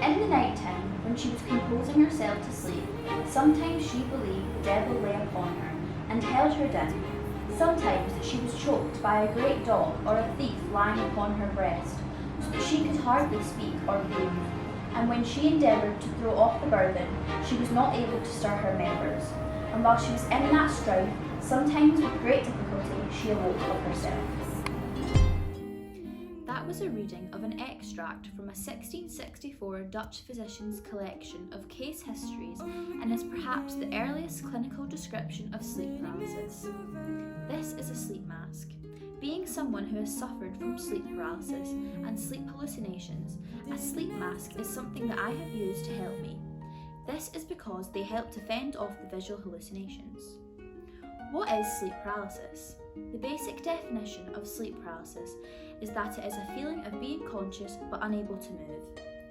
In the night time, when she was composing herself to sleep, sometimes she believed the devil lay upon her and held her down. Sometimes she was choked by a great dog or a thief lying upon her breast, so that she could hardly speak or breathe. And when she endeavoured to throw off the burden, she was not able to stir her members. And while she was in that strife, sometimes with great difficulty, she awoke of herself. That was a reading of an extract from a 1664 Dutch physician's collection of case histories and is perhaps the earliest clinical description of sleep paralysis. This is a sleep mask. Being someone who has suffered from sleep paralysis and sleep hallucinations, a sleep mask is something that I have used to help me. This is because they help to fend off the visual hallucinations. What is sleep paralysis? The basic definition of sleep paralysis is that it is a feeling of being conscious but unable to move.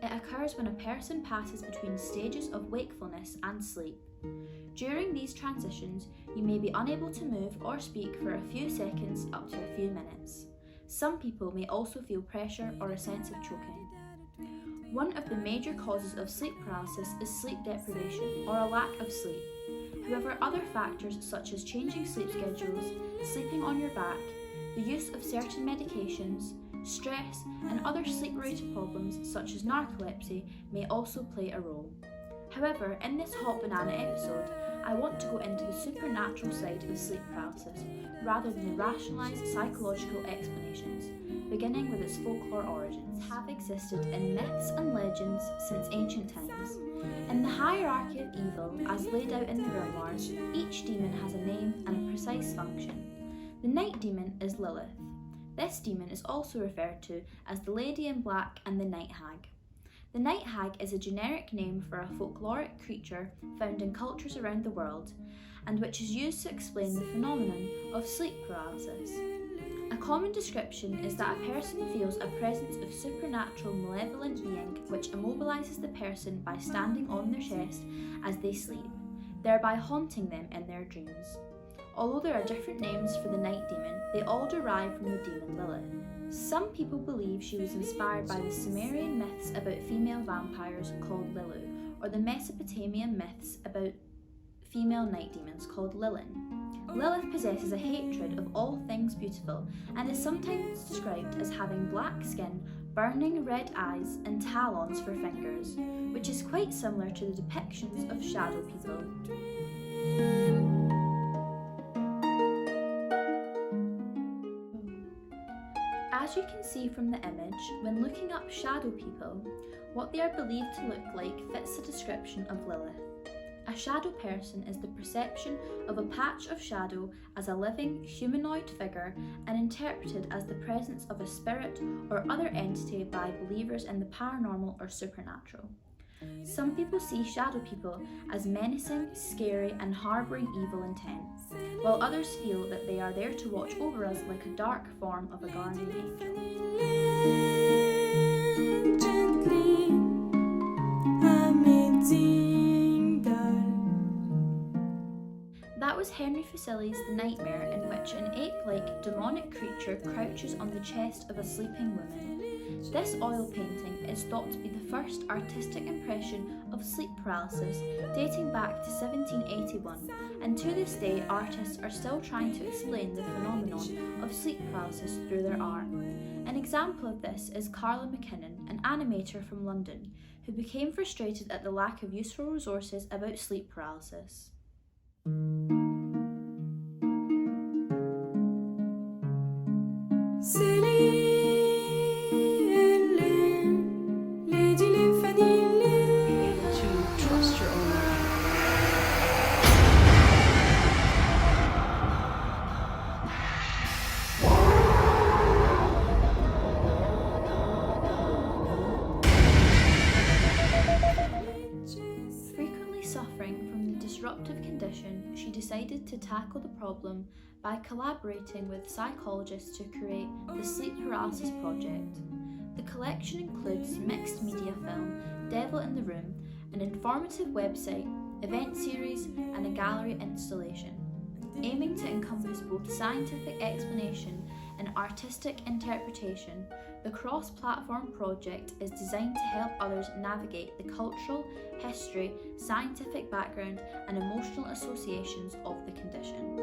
It occurs when a person passes between stages of wakefulness and sleep. During these transitions, you may be unable to move or speak for a few seconds up to a few minutes. Some people may also feel pressure or a sense of choking. One of the major causes of sleep paralysis is sleep deprivation or a lack of sleep. However, other factors such as changing sleep schedules, sleeping on your back, the use of certain medications, stress, and other sleep-related problems such as narcolepsy may also play a role. However, in this Hot Banana episode, I want to go into the supernatural side of sleep paralysis rather than the rationalised psychological explanations, beginning with its folklore origins. Have existed in myths and legends since ancient times. In the hierarchy of evil, as laid out in the grimoires, each demon has a name and a precise function. The night demon is Lilith. This demon is also referred to as the Lady in Black and the Night Hag. The night hag is a generic name for a folkloric creature found in cultures around the world, and which is used to explain the phenomenon of sleep paralysis. A common description is that a person feels a presence of supernatural malevolent being which immobilises the person by standing on their chest as they sleep, thereby haunting them in their dreams. Although there are different names for the night demon, they all derive from the demon Lilith. Some people believe she was inspired by the Sumerian myths about female vampires called Lilu, or the Mesopotamian myths about female night demons called Lilin. Lilith possesses a hatred of all things beautiful and is sometimes described as having black skin, burning red eyes, and talons for fingers, which is quite similar to the depictions of shadow people. As you can see from the image, when looking up shadow people, what they are believed to look like fits the description of Lilith. A shadow person is the perception of a patch of shadow as a living, humanoid figure and interpreted as the presence of a spirit or other entity by believers in the paranormal or supernatural. Some people see shadow people as menacing, scary, and harbouring evil intent, while others feel that they are there to watch over us like a dark form of a guardian angel. That was Henry Fuseli's The Nightmare, in which an ape-like demonic creature crouches on the chest of a sleeping woman. This oil painting is thought to be the first artistic impression of sleep paralysis, dating back to 1781, and to this day artists are still trying to explain the phenomenon of sleep paralysis through their art. An example of this is Carla McKinnon, an animator from London, who became frustrated at the lack of useful resources about sleep paralysis. Suffering from the disruptive condition, she decided to tackle the problem by collaborating with psychologists to create the Sleep Paralysis Project. The collection includes mixed media film, Devil in the Room, an informative website, event series, and a gallery installation, aiming to encompass both scientific explanation and artistic interpretation. The cross-platform project is designed to help others navigate the cultural, history, scientific background and emotional associations of the condition.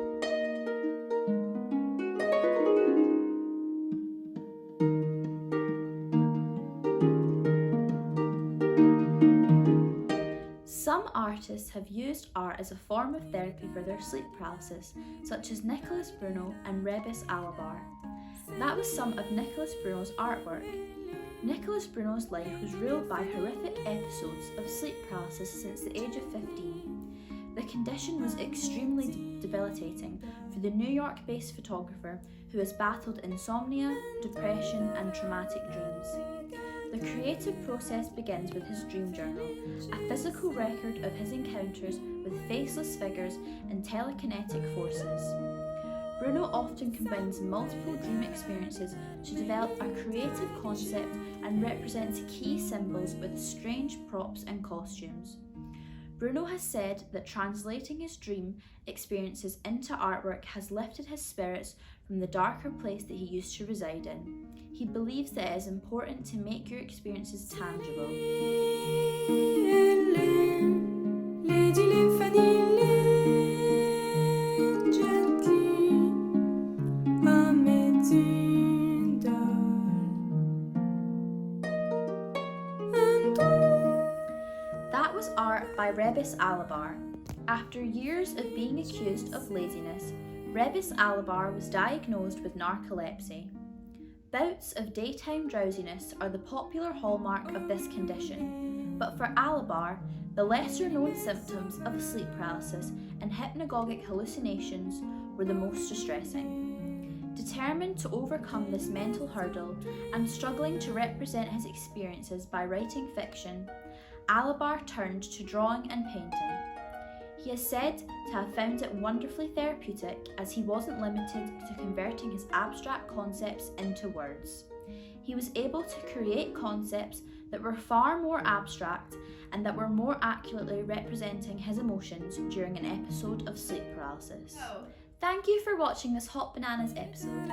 Some artists have used art as a form of therapy for their sleep paralysis, such as Nicholas Bruno and Rebus Alabar. That was some of Nicholas Bruno's artwork. Nicholas Bruno's life was ruled by horrific episodes of sleep paralysis since the age of 15. The condition was extremely debilitating for the New York-based photographer who has battled insomnia, depression, and traumatic dreams. The creative process begins with his dream journal, a physical record of his encounters with faceless figures and telekinetic forces. Bruno often combines multiple dream experiences to develop a creative concept and represents key symbols with strange props and costumes. Bruno has said that translating his dream experiences into artwork has lifted his spirits from the darker place that he used to reside in. He believes that it is important to make your experiences tangible. That was art by Rebus Alabar. After years of being accused of laziness, Rebus Alabar was diagnosed with narcolepsy. Bouts of daytime drowsiness are the popular hallmark of this condition, but for Alabar, the lesser-known symptoms of sleep paralysis and hypnagogic hallucinations were the most distressing. Determined to overcome this mental hurdle and struggling to represent his experiences by writing fiction, Alabar turned to drawing and painting. He is said to have found it wonderfully therapeutic as he wasn't limited to converting his abstract concepts into words. He was able to create concepts that were far more abstract and that were more accurately representing his emotions during an episode of sleep paralysis. Thank you for watching this Hot Bananas episode.